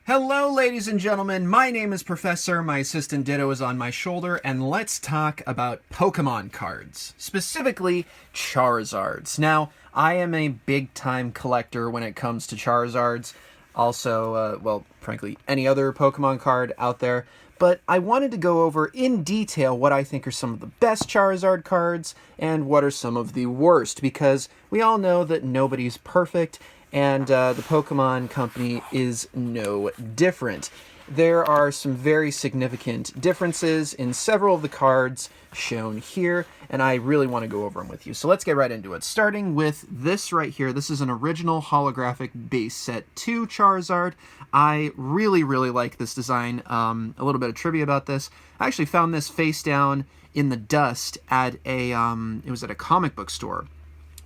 Hello, ladies and gentlemen. My name is Professor. My assistant Ditto is on my shoulder, and let's talk about Pokemon cards, specifically Charizards. Now, I am a big-time collector when it comes to Charizards. Also, well, frankly, any other Pokemon card out there. But I wanted to go over in detail what I think are some of the best Charizard cards and what are some of the worst, because we all know that nobody's perfect, and the Pokemon Company is no different. There are some very significant differences in several of the cards shown here, and I really want to go over them with you. So let's get right into it. Starting with this right here. This is an original holographic base set 2 Charizard. I really like this design. A little bit of trivia about this. I actually found this face down in the dust at it was at a comic book store.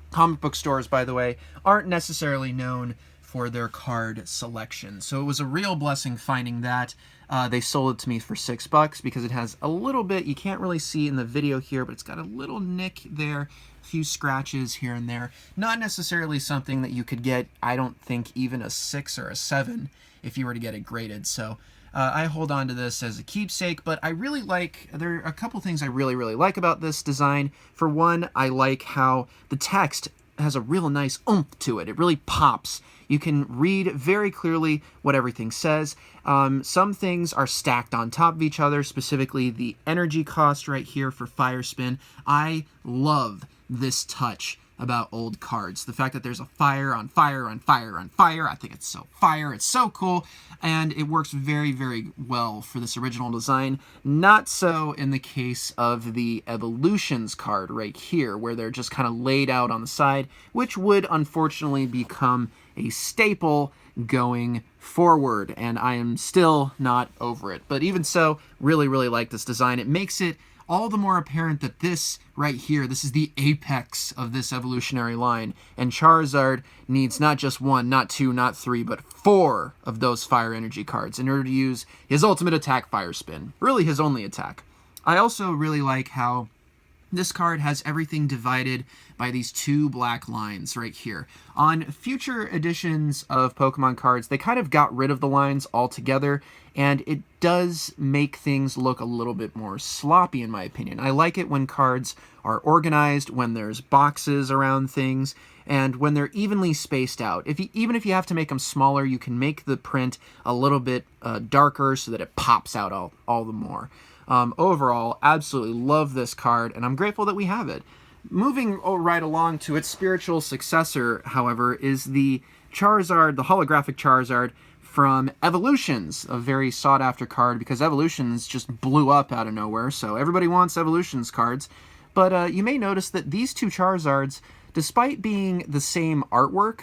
Comic book stores, by the way, aren't necessarily known for their card selection. So it was a real blessing finding that. They sold it to me for $6 because it has a little bit, you can't really see in the video here, but it's got a little nick there, a few scratches here and there. Not necessarily something that you could get, I don't think, even a 6 or a 7 if you were to get it graded. So I hold on to this as a keepsake, but I really like, there are a couple things I really like about this design. For one, I like how the text has a real nice oomph to it. It really pops. You can read very clearly what everything says. Some things are stacked on top of each other, specifically the energy cost right here for Fire Spin. I love this touch about old cards. The fact that there's a fire on fire on fire on fire, I think it's so fire, it's so cool, and it works very well for this original design. Not so in the case of the Evolutions card right here, where they're just kind of laid out on the side, which would unfortunately become a staple going forward, and I am still not over it. But even so, really like this design. It makes it all the more apparent that this right here, this is the apex of this evolutionary line, and Charizard needs not just 1, not 2, not 3, but 4 of those fire energy cards in order to use his ultimate attack, Fire Spin. Really his only attack. I also really like how this card has everything divided by these 2 black lines right here. On future editions of Pokemon cards, they kind of got rid of the lines altogether, and it does make things look a little bit more sloppy, in my opinion. I like it when cards are organized, when there's boxes around things, and when they're evenly spaced out. Even if you have to make them smaller, you can make the print a little bit darker so that it pops out all the more. Overall, absolutely love this card, and I'm grateful that we have it. Moving right along to its spiritual successor, however, is the Charizard, the holographic Charizard from Evolutions, a very sought-after card because Evolutions just blew up out of nowhere, so everybody wants Evolutions cards. But you may notice that these 2 Charizards, despite being the same artwork,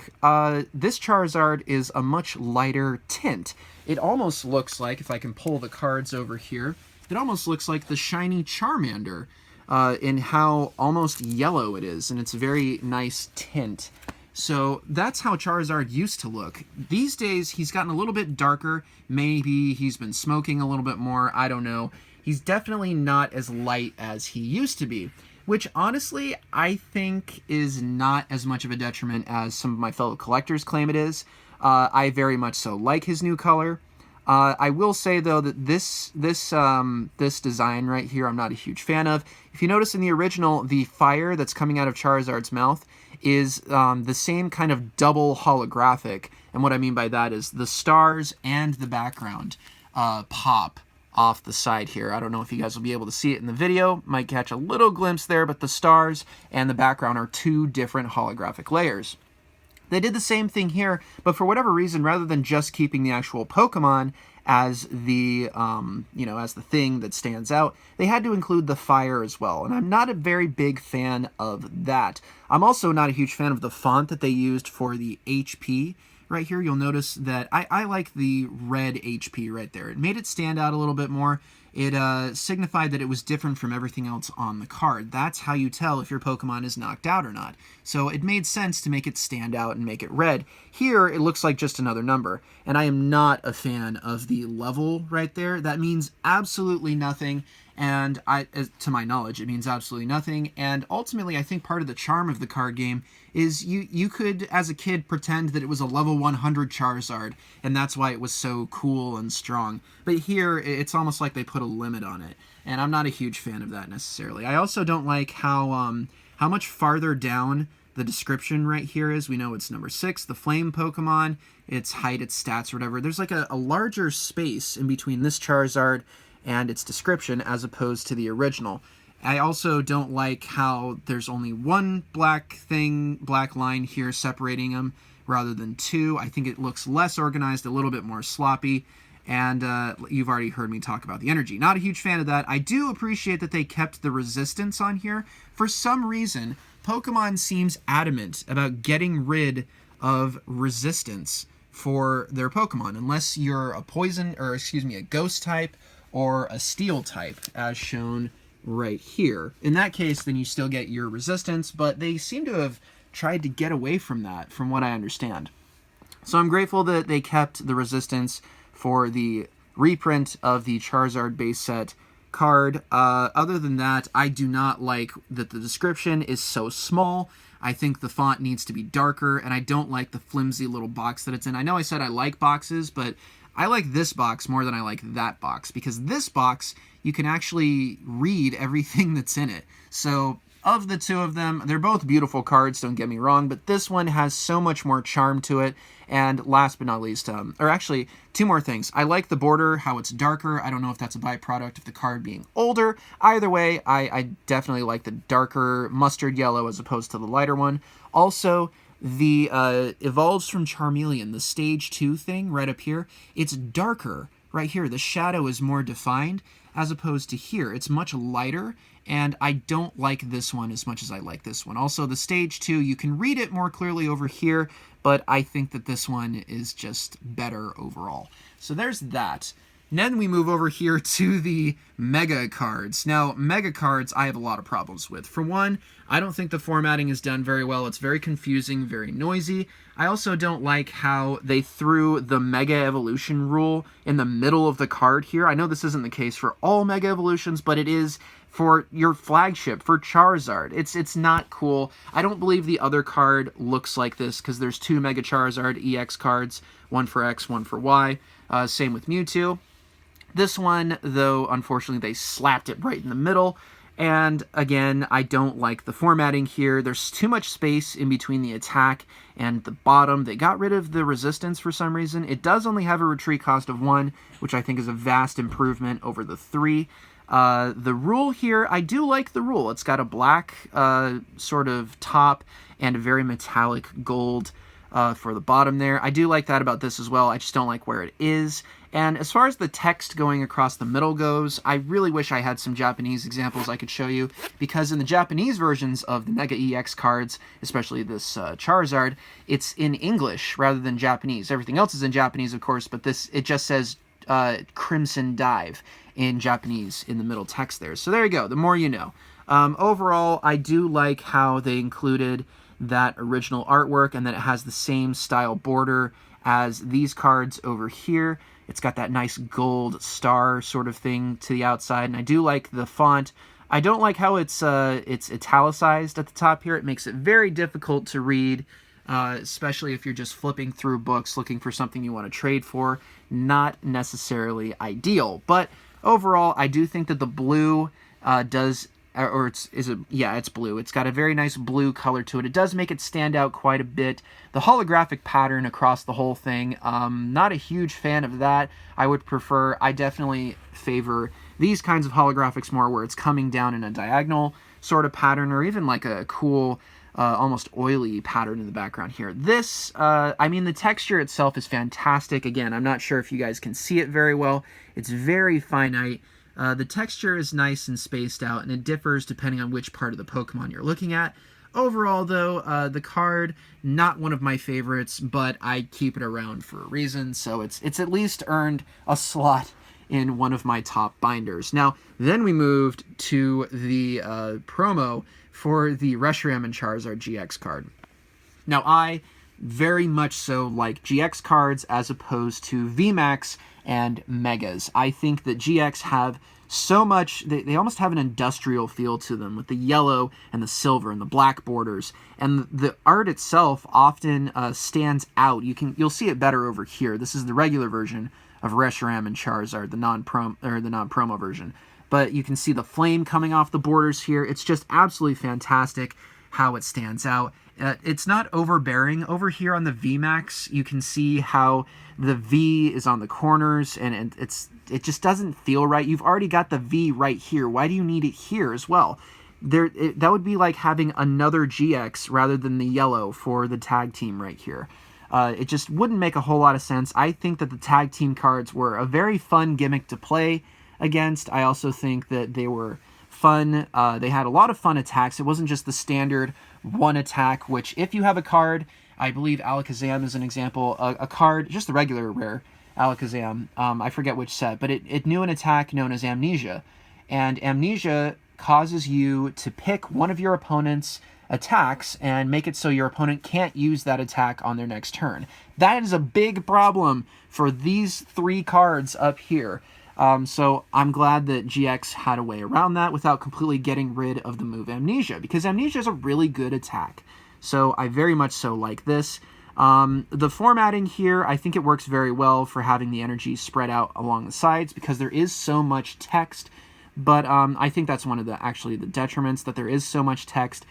this Charizard is a much lighter tint. It almost looks like, if I can pull the cards over here, it almost looks like the shiny Charmander in how almost yellow it is, and it's a very nice tint. So that's how Charizard used to look. These days, he's gotten a little bit darker. Maybe he's been smoking a little bit more. I don't know. He's definitely not as light as he used to be, which honestly, I think is not as much of a detriment as some of my fellow collectors claim it is. I very much so like his new color. I will say, though, that this design right here I'm not a huge fan of. If you notice in the original, the fire that's coming out of Charizard's mouth is the same kind of double holographic. And what I mean by that is the stars and the background pop off the side here. I don't know if you guys will be able to see it in the video. Might catch a little glimpse there, but the stars and the background are 2 different holographic layers. They did the same thing here, but for whatever reason, rather than just keeping the actual Pokemon as the, as the thing that stands out, they had to include the fire as well, and I'm not a very big fan of that. I'm also not a huge fan of the font that they used for the HP right here. You'll notice that I like the red HP right there. It made it stand out a little bit more. it signified that it was different from everything else on the card. That's how you tell if your Pokemon is knocked out or not. So it made sense to make it stand out and make it red. Here, it looks like just another number. And I am not a fan of the level right there. That means absolutely nothing. And to my knowledge, it means absolutely nothing. And ultimately, I think part of the charm of the card game is you could, as a kid, pretend that it was a level 100 Charizard, and that's why it was so cool and strong. But here, it's almost like they put a limit on it, and I'm not a huge fan of that necessarily. I also don't like how much farther down the description right here is. We know it's number 6, the Flame Pokemon, its height, its stats, or whatever. There's like a larger space in between this Charizard and its description as opposed to the original. I also don't like how there's only one black line here separating them rather than two. I think it looks less organized, a little bit more sloppy, and you've already heard me talk about the energy. Not a huge fan of that. I do appreciate that they kept the resistance on here. For some reason, Pokemon seems adamant about getting rid of resistance for their Pokemon, unless you're a ghost type or a steel type, as shown right here. In that case, then you still get your resistance, but they seem to have tried to get away from that, from what I understand. So I'm grateful that they kept the resistance for the reprint of the Charizard base set card. Other than that, I do not like that the description is so small. I think the font needs to be darker, and I don't like the flimsy little box that it's in. I know I said I like boxes, but I like this box more than I like that box, because this box, you can actually read everything that's in it. So of the two of them, they're both beautiful cards, don't get me wrong, but this one has so much more charm to it. And last but not least, or actually, two more things. I like the border, how it's darker. I don't know if that's a byproduct of the card being older. Either way, I definitely like the darker mustard yellow as opposed to the lighter one. Also, the evolves from Charmeleon, the stage 2 thing right up here, it's darker right here. The shadow is more defined as opposed to here. It's much lighter, and I don't like this one as much as I like this one. Also, the stage 2, you can read it more clearly over here, but I think that this one is just better overall. So there's that. And then we move over here to the Mega cards. Now, Mega cards I have a lot of problems with. For one, I don't think the formatting is done very well. It's very confusing, very noisy. I also don't like how they threw the Mega Evolution rule in the middle of the card here. I know this isn't the case for all Mega Evolutions, but it is for your flagship, for Charizard. It's not cool. I don't believe the other card looks like this, because there's two Mega Charizard EX cards, one for X, one for Y. Same with Mewtwo. This one, though, unfortunately, they slapped it right in the middle. And again, I don't like the formatting here. There's too much space in between the attack and the bottom. They got rid of the resistance for some reason. It does only have a retreat cost of 1, which I think is a vast improvement over the 3. The rule here, I do like the rule. It's got a black sort of top and a very metallic gold for the bottom there. I do like that about this as well. I just don't like where it is. And as far as the text going across the middle goes, I really wish I had some Japanese examples I could show you, because in the Japanese versions of the Mega EX cards, especially this Charizard, it's in English rather than Japanese. Everything else is in Japanese, of course, but it just says Crimson Dive in Japanese in the middle text there. So there you go, the more you know. Overall, I do like how they included that original artwork and that it has the same style border as these cards over here. It's got that nice gold star sort of thing to the outside, and I do like the font. I don't like how it's italicized at the top here. It makes it very difficult to read, especially if you're just flipping through books looking for something you want to trade for. Not necessarily ideal, but overall, I do think that the blue it's blue. It's got a very nice blue color to it. It does make it stand out quite a bit. The holographic pattern across the whole thing, not a huge fan of that. I definitely favor these kinds of holographics more, where it's coming down in a diagonal sort of pattern, or even like a cool, almost oily pattern in the background here. This, the texture itself is fantastic. Again, I'm not sure if you guys can see it very well. It's very finite. The texture is nice and spaced out, and it differs depending on which part of the Pokemon you're looking at. Overall, though, the card, not one of my favorites, but I keep it around for a reason, so it's at least earned a slot in one of my top binders. Now, then we moved to the promo for the Reshiram and Charizard GX card. Now, I very much so like GX cards as opposed to VMAX and Megas. I think that GX have so much, they almost have an industrial feel to them with the yellow and the silver and the black borders. And the art itself often stands out. You'll see it better over here. This is the regular version of Reshiram and Charizard, the non-promo version. But you can see the flame coming off the borders here. It's just absolutely fantastic how it stands out. It's not overbearing. Over here on the VMAX, you can see how the V is on the corners, and it just doesn't feel right. You've already got the V right here. Why do you need it here as well? That would be like having another GX rather than the yellow for the tag team right here. It just wouldn't make a whole lot of sense. I think that the tag team cards were a very fun gimmick to play against. I also think that they were fun. They had a lot of fun attacks. It wasn't just the standard one attack, which if you have a card, I believe Alakazam is an example, a card, just the regular rare Alakazam, I forget which set, but it knew an attack known as Amnesia. And Amnesia causes you to pick one of your opponent's attacks and make it so your opponent can't use that attack on their next turn. That is a big problem for these three cards up here. So I'm glad that GX had a way around that without completely getting rid of the move Amnesia, because Amnesia is a really good attack. So I very much so like this. The formatting here, I think it works very well for having the energy spread out along the sides because there is so much text. But I think that's one of the detriments, that there is so much text.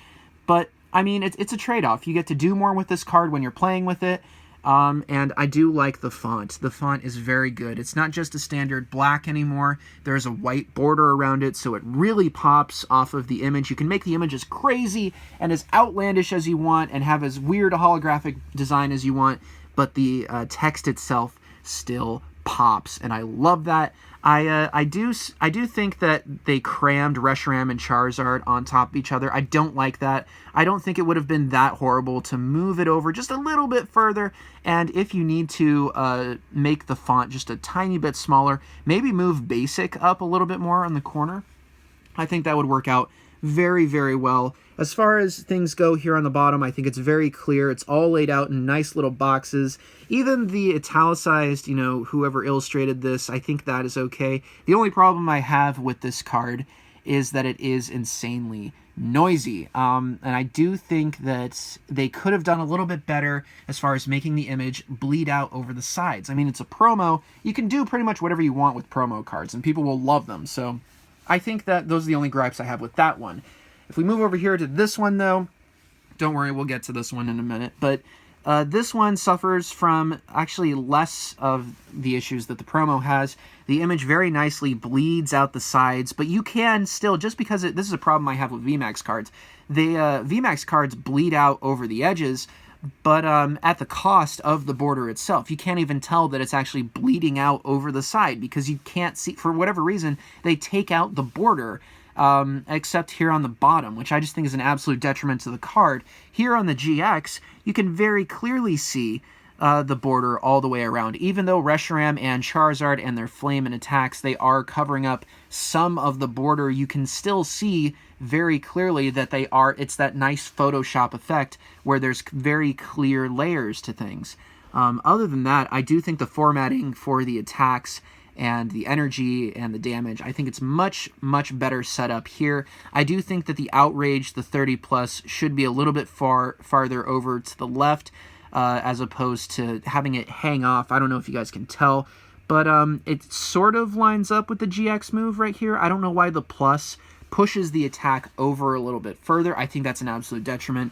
But I mean, it's a trade-off. You get to do more with this card when you're playing with it. And I do like the font. The font is very good. It's not just a standard black anymore. There's a white border around it, so it really pops off of the image. You can make the image as crazy and as outlandish as you want and have as weird a holographic design as you want, but the text itself still pops, and I love that. I do think that they crammed Reshiram and Charizard on top of each other. I don't like that. I don't think it would have been that horrible to move it over just a little bit further, and if you need to make the font just a tiny bit smaller, maybe move Basic up a little bit more on the corner. I think that would work out very, very well. As far as things go here on the bottom, I think it's very clear. It's all laid out in nice little boxes. Even the italicized, whoever illustrated this, I think that is okay. The only problem I have with this card is that it is insanely noisy. And I do think that they could have done a little bit better as far as making the image bleed out over the sides. I mean, it's a promo. You can do pretty much whatever you want with promo cards, and people will love them. So I think that those are the only gripes I have with that one. If we move over here to this one, though, don't worry, we'll get to this one in a minute. But this one suffers from actually less of the issues that the promo has. The image very nicely bleeds out the sides, but you can still, just because this is a problem I have with VMAX cards, the VMAX cards bleed out over the edges, but at the cost of the border itself. You can't even tell that it's actually bleeding out over the side because you can't see, for whatever reason, they take out the border. Except here on the bottom, which I just think is an absolute detriment to the card. Here on the GX, you can very clearly see the border all the way around. Even though Reshiram and Charizard and their flame and attacks, they are covering up some of the border, you can still see very clearly that it's that nice Photoshop effect where there's very clear layers to things. Other than that, I do think the formatting for the attacks and the energy and the damage, I think it's much, much better set up here. I do think that the Outrage, the 30 plus, should be a little bit farther over to the left, as opposed to having it hang off. I don't know if you guys can tell, but it sort of lines up with the GX move right here. I don't know why the plus pushes the attack over a little bit further. I think that's an absolute detriment,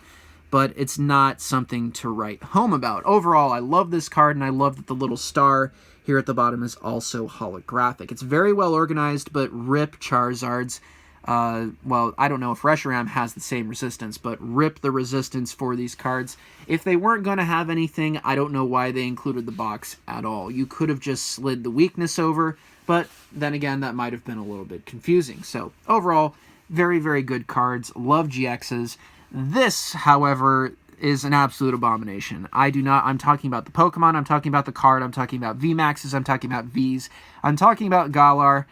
but it's not something to write home about. Overall, I love this card, and I love that the little star here at the bottom is also holographic. It's very well organized, but rip Charizards. Well, I don't know if Reshiram has the same resistance, but rip the resistance for these cards. If they weren't going to have anything, I don't know why they included the box at all. You could have just slid the weakness over, but then again, that might have been a little bit confusing. So overall, very, very good cards. Love GXs. This, however, is an absolute abomination. I'm talking about the Pokemon, I'm talking about the card, I'm talking about VMAXs, I'm talking about Vs, I'm talking about Galar,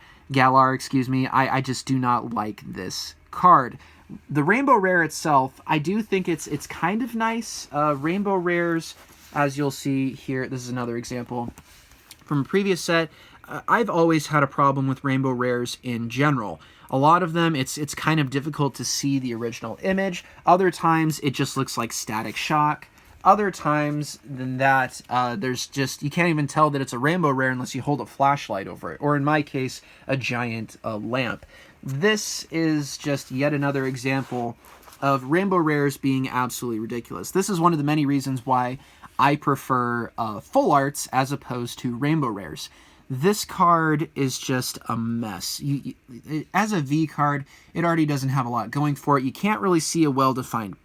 excuse me. I just do not like this card. The Rainbow Rare itself, I do think it's kind of nice. Rainbow Rares, as you'll see here, this is another example from a previous set. I've always had a problem with Rainbow Rares in general. A lot of them, it's kind of difficult to see the original image. Other times, it just looks like Static Shock. Other times than that, there's just, you can't even tell that it's a Rainbow Rare unless you hold a flashlight over it, or in my case, a giant lamp. This is just yet another example of Rainbow Rares being absolutely ridiculous. This is one of the many reasons why I prefer full arts as opposed to Rainbow Rares. This card is just a mess. As a V card, it already doesn't have a lot going for it. You can't really see a well-defined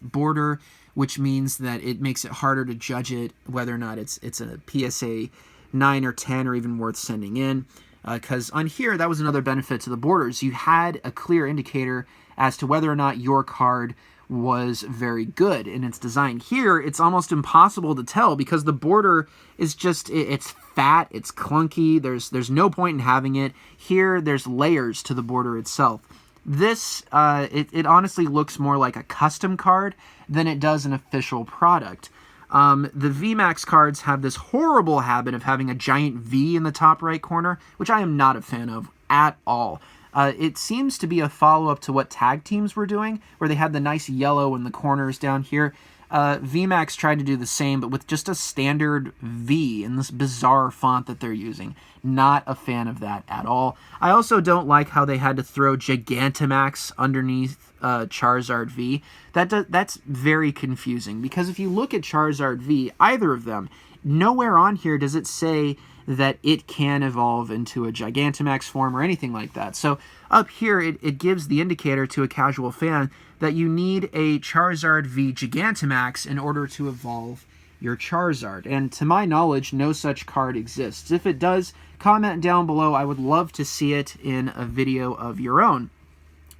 border, which means that it makes it harder to judge it, whether or not it's a PSA 9 or 10 or even worth sending in. Because on here, that was another benefit to the borders. You had a clear indicator as to whether or not your card was very good in its design. Here, it's almost impossible to tell because the border is just, it's fat, it's clunky, there's no point in having it. Here, there's layers to the border itself. This, it honestly looks more like a custom card than it does an official product. The VMAX cards have this horrible habit of having a giant V in the top right corner, which I am not a fan of at all. It seems to be a follow-up to what tag teams were doing, where they had the nice yellow in the corners down here. VMAX tried to do the same, but with just a standard V in this bizarre font that they're using. Not a fan of that at all. I also don't like how they had to throw Gigantamax underneath Charizard V. That's very confusing, because if you look at Charizard V, either of them, nowhere on here does it say that it can evolve into a Gigantamax form or anything like that. So up here, it gives the indicator to a casual fan that you need a Charizard V Gigantamax in order to evolve your Charizard. And to my knowledge, no such card exists. If it does, comment down below. I would love to see it in a video of your own.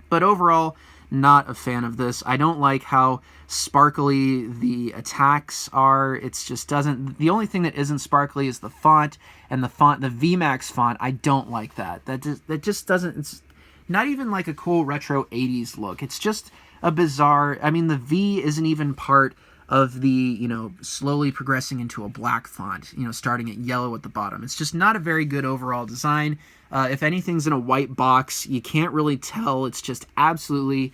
But overall, not a fan of this. I don't like how sparkly the attacks are. It's just doesn't, the only thing that isn't sparkly is the font, and the VMAX font, I don't like that. That just doesn't, it's not even like a cool retro 80s look. It's just a bizarre, I mean, the V isn't even part of the, slowly progressing into a black font, starting at yellow at the bottom. It's just not a very good overall design. If anything's in a white box, you can't really tell. It's just absolutely,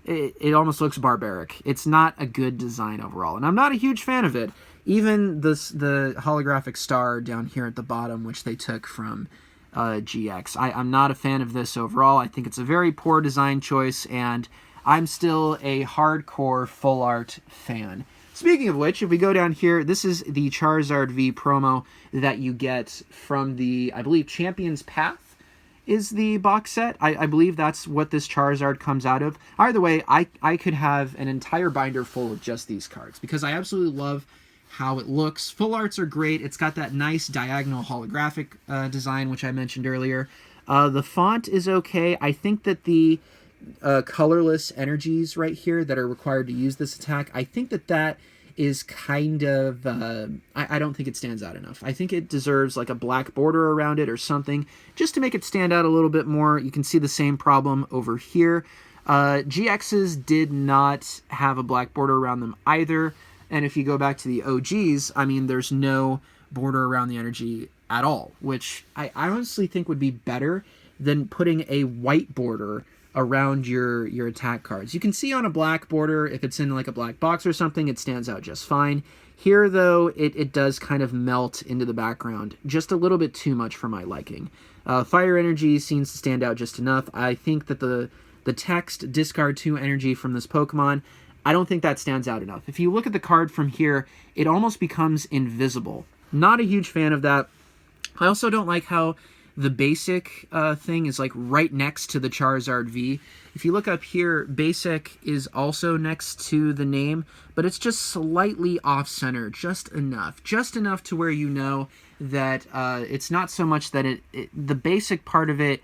it almost looks barbaric. It's not a good design overall, and I'm not a huge fan of it. Even the holographic star down here at the bottom, which they took from GX. I'm not a fan of this overall. I think it's a very poor design choice, and I'm still a hardcore full art fan. Speaking of which, if we go down here, this is the Charizard V promo that you get from the, I believe, Champion's Path is the box set. I believe that's what this Charizard comes out of. Either way, I could have an entire binder full of just these cards because I absolutely love how it looks. Full arts are great. It's got that nice diagonal holographic design, which I mentioned earlier. The font is okay. I think that the colorless energies right here that are required to use this attack, I think that is kind of, I don't think it stands out enough. I think it deserves like a black border around it or something, just to make it stand out a little bit more. You can see the same problem over here. GXs did not have a black border around them either, and if you go back to the OGs, I mean, there's no border around the energy at all, which I honestly think would be better than putting a white border around your attack cards. You can see on a black border, if it's in like a black box or something, it stands out just fine. Here, though, it does kind of melt into the background just a little bit too much for my liking. Fire energy seems to stand out just enough. I think that the text, discard 2 energy from this Pokemon, I don't think that stands out enough. If you look at the card from here, it almost becomes invisible. Not a huge fan of that. I also don't like how the basic thing is like right next to the Charizard V. If you look up here, basic is also next to the name, but it's just slightly off-center, just enough to where you know that it's not so much that the basic part of it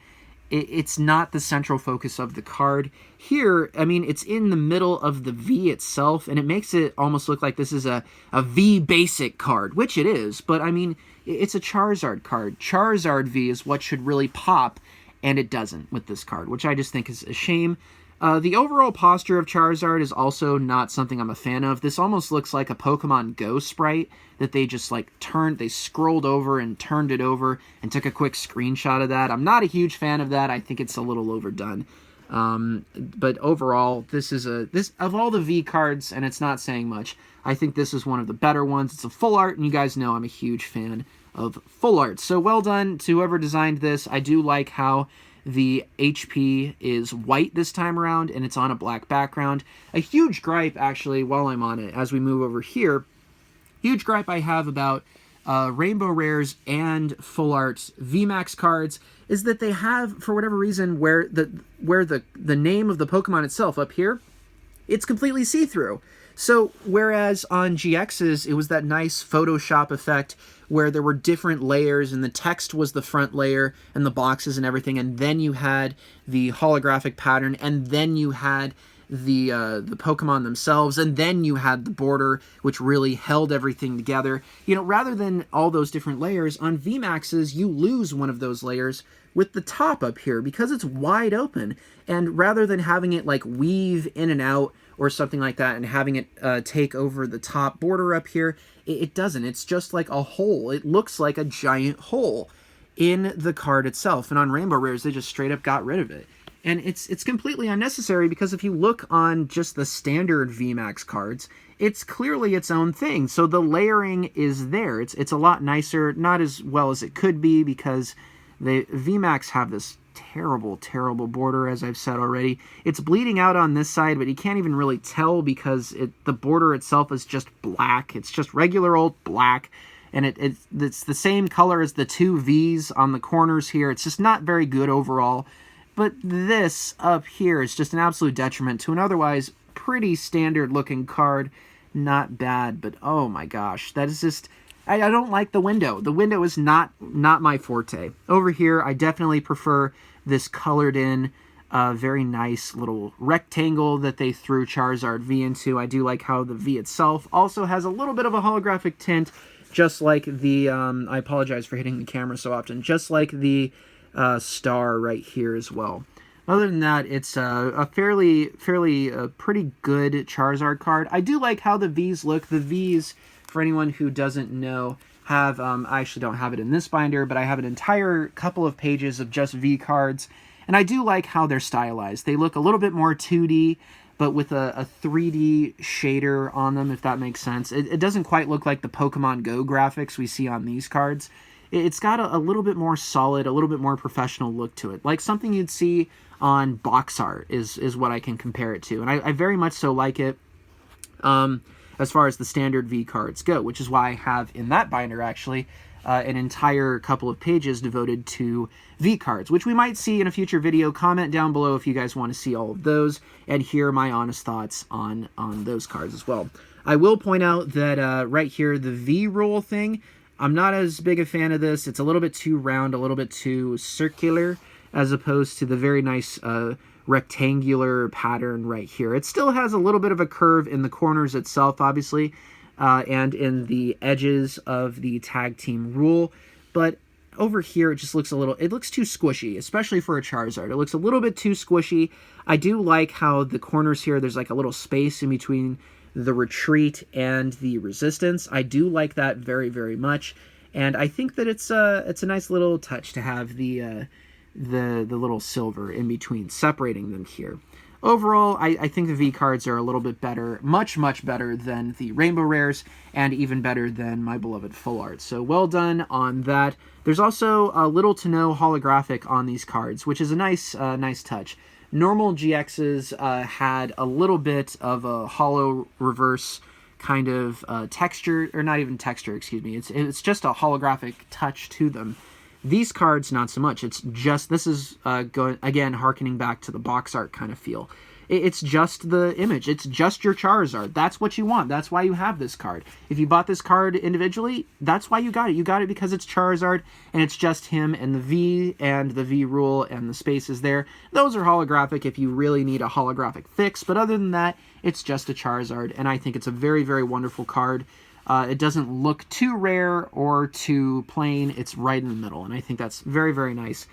it's not the central focus of the card. Here, I mean, it's in the middle of the V itself, and it makes it almost look like this is a V basic card, which it is, but I mean, it's a Charizard card. Charizard V is what should really pop, and it doesn't with this card, which I just think is a shame. The overall posture of Charizard is also not something I'm a fan of. This almost looks like a Pokemon Go sprite that they just like they scrolled over and turned it over and took a quick screenshot of that. I'm not a huge fan of that. I think it's a little overdone. But overall, this of all the V cards, and it's not saying much, I think this is one of the better ones. It's a full art, and you guys know I'm a huge fan of full art. So well done to whoever designed this. I do like how the HP is white this time around, and it's on a black background. A huge gripe, actually, while I'm on it, as we move over here, huge gripe I have about Rainbow Rares and Full Art VMAX cards is that they have, for whatever reason, where the name of the Pokemon itself up here, it's completely see-through. So, whereas on GX's, it was that nice Photoshop effect where there were different layers and the text was the front layer and the boxes and everything, and then you had the holographic pattern, and then you had the Pokemon themselves, and then you had the border, which really held everything together. You know, rather than all those different layers, on VMAXs, you lose one of those layers with the top up here because it's wide open. And rather than having it like weave in and out or something like that and having it take over the top border up here, it doesn't. It's just like a hole. It looks like a giant hole in the card itself. And on Rainbow Rares, they just straight up got rid of it. And it's completely unnecessary because if you look on just the standard VMAX cards, it's clearly its own thing. So the layering is there. It's a lot nicer, not as well as it could be because the VMAX have this terrible, terrible border, as I've said already. It's bleeding out on this side, but you can't even really tell because the border itself is just black. It's just regular old black. And it's the same color as the two V's on the corners here. It's just not very good overall. But this up here is just an absolute detriment to an otherwise pretty standard looking card. Not bad, but oh my gosh, that is just... I don't like the window. The window is not my forte. Over here, I definitely prefer this colored in, very nice little rectangle that they threw Charizard V into. I do like how the V itself also has a little bit of a holographic tint, just like the, I apologize for hitting the camera so often, just like the star right here as well. Other than that, it's a fairly pretty good Charizard card. I do like how the V's look. The V's, for anyone who doesn't know, have, I actually don't have it in this binder, but I have an entire couple of pages of just V cards, and I do like how they're stylized. They look a little bit more 2D, but with a 3D shader on them, if that makes sense. It doesn't quite look like the Pokemon Go graphics we see on these cards. It's got a little bit more solid, a little bit more professional look to it. Like something you'd see on box art is what I can compare it to, and I very much so like it. As far as the standard V cards go, which is why I have in that binder, actually, an entire couple of pages devoted to V cards, which we might see in a future video. Comment down below if you guys want to see all of those and hear my honest thoughts on those cards as well. I will point out that right here, the V rule thing, I'm not as big a fan of this. It's a little bit too round, a little bit too circular, as opposed to the very nice rectangular pattern right here. It still has a little bit of a curve in the corners itself, obviously, and in the edges of the tag team rule, but over here it just looks it looks too squishy, especially for a Charizard. It looks a little bit too squishy. I do like how the corners here, there's like a little space in between the retreat and the resistance. I do like that very, very much, and I think that it's a nice little touch to have the little silver in between, separating them here. Overall, I think the V cards are a little bit better, much, much better than the Rainbow Rares, and even better than my beloved Full Art. So well done on that. There's also a little to no holographic on these cards, which is a nice touch. Normal GXs had a little bit of a hollow reverse kind of texture, or not even texture, excuse me. It's just a holographic touch to them. These cards, not so much. It's just, this is, again, harkening back to the box art kind of feel. It's just the image. It's just your Charizard. That's what you want. That's why you have this card. If you bought this card individually, that's why you got it. You got it because it's Charizard, and it's just him and the V and the V rule and the spaces there. Those are holographic if you really need a holographic fix, but other than that, it's just a Charizard, and I think it's a very, very wonderful card. It doesn't look too rare or too plain. It's right in the middle, and I think that's very, very nice.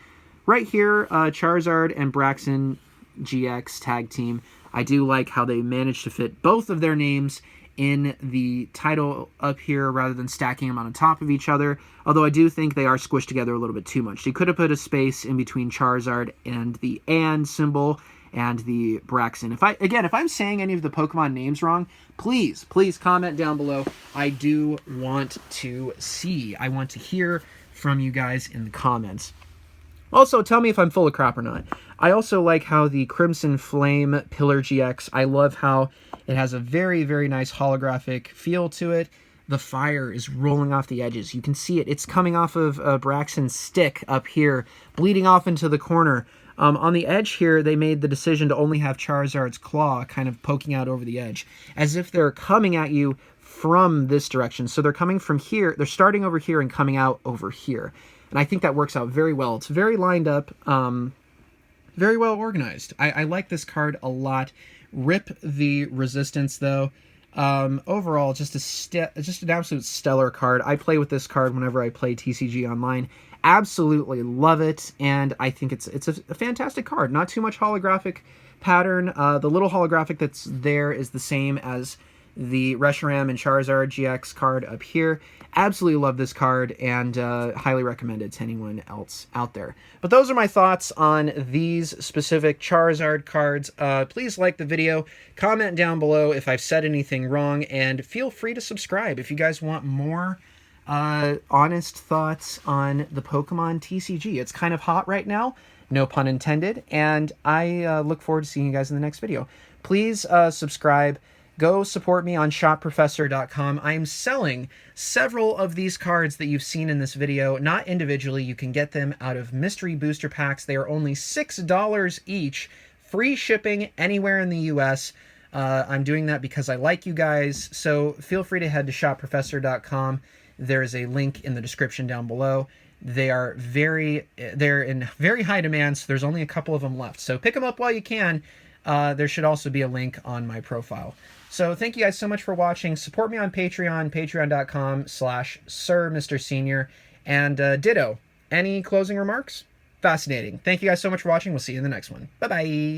Right here, Charizard and Braxton GX tag team. I do like how they managed to fit both of their names in the title up here rather than stacking them on top of each other, although I do think they are squished together a little bit too much. They could have put a space in between Charizard and the "and" symbol and the Braxton. If I'm saying any of the Pokemon names wrong, please comment down below. I do want to see. I want to hear from you guys in the comments. Also, tell me if I'm full of crap or not. I also like how the Crimson Flame Pillar GX, I love how it has a very, very nice holographic feel to it. The fire is rolling off the edges. You can see it. It's coming off of Braxton's stick up here, bleeding off into the corner. On the edge here, they made the decision to only have Charizard's claw kind of poking out over the edge, as if they're coming at you from this direction. So they're coming from here. They're starting over here and coming out over here. And I think that works out very well. It's very lined up, very well organized. I like this card a lot. Rip the resistance, though. Overall, just an absolute stellar card. I play with this card whenever I play TCG Online. Absolutely love it, and I think it's a fantastic card. Not too much holographic pattern. The little holographic that's there is the same as the Reshiram and Charizard GX card up here. Absolutely love this card, and highly recommend it to anyone else out there. But those are my thoughts on these specific Charizard cards. Please like the video, comment down below if I've said anything wrong, and feel free to subscribe if you guys want more honest thoughts on the Pokemon TCG. It's kind of hot right now, no pun intended, and I look forward to seeing you guys in the next video. Please subscribe. Go support me on shopprofessor.com. I'm selling several of these cards that you've seen in this video, not individually. You can get them out of mystery booster packs. They are only $6 each, free shipping anywhere in the US. I'm doing that because I like you guys, so feel free to head to shopprofessor.com. There is a link in the description down below. They're in very high demand, so there's only a couple of them left. So pick them up while you can. There should also be a link on my profile. So thank you guys so much for watching. Support me on Patreon, patreon.com/Sir Mr. Senior. And ditto. Any closing remarks? Fascinating. Thank you guys so much for watching. We'll see you in the next one. Bye-bye.